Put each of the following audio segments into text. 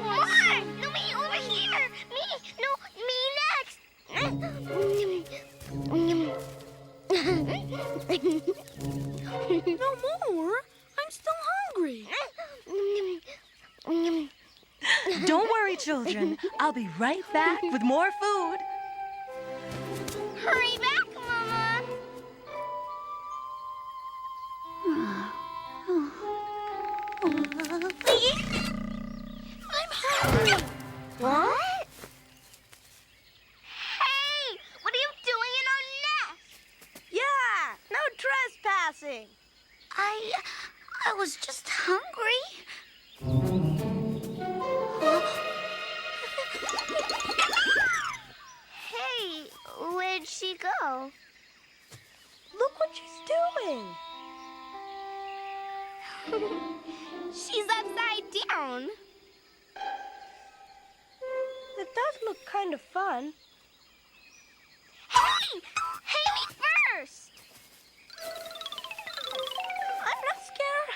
More! No, me over here! Me! No, me next! No more. I'm still hungry. Don't worry, children. I'll be right back with more food. Hurry back, Mama! I'm hungry. What? Hey! What are you doing in our nest? Yeah, no trespassing. I was just hungry. Hey, where'd she go? Look what she's doing. She's upside down. It does look kind of fun. Hey! Hey, me first! I'm not scared.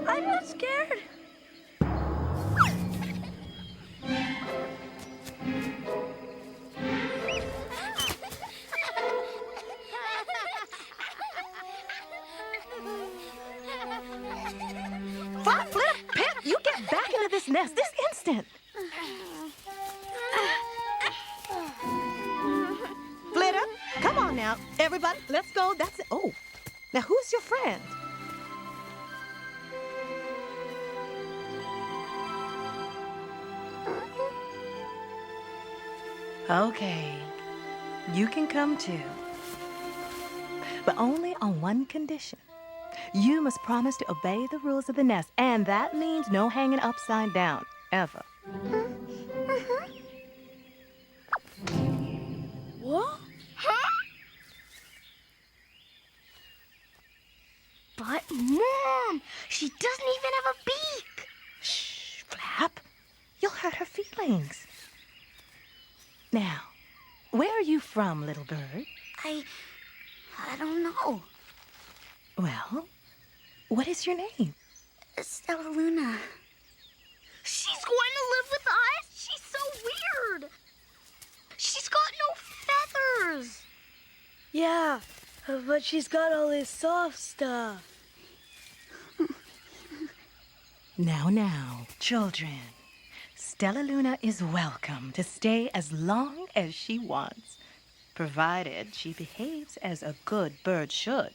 I'm not scared. Flip, Pip, you get back into this nest this instant. Flitter, come on now. Everybody, let's go. That's it. Oh, now who's your friend? Okay, you can come too. But only on one condition. You must promise to obey the rules of the nest, and that means no hanging upside down, ever. What? Huh? But, Mom, she doesn't even have a beak. Shh, Flap. You'll hurt her feelings. Now, where are you from, little bird? I don't know. Well, what is your name? Stellaluna. She's going to live with us? She's so weird. She's got no feathers. Yeah, but she's got all this soft stuff. Now, children. Stellaluna is welcome to stay as long as she wants, provided she behaves as a good bird should.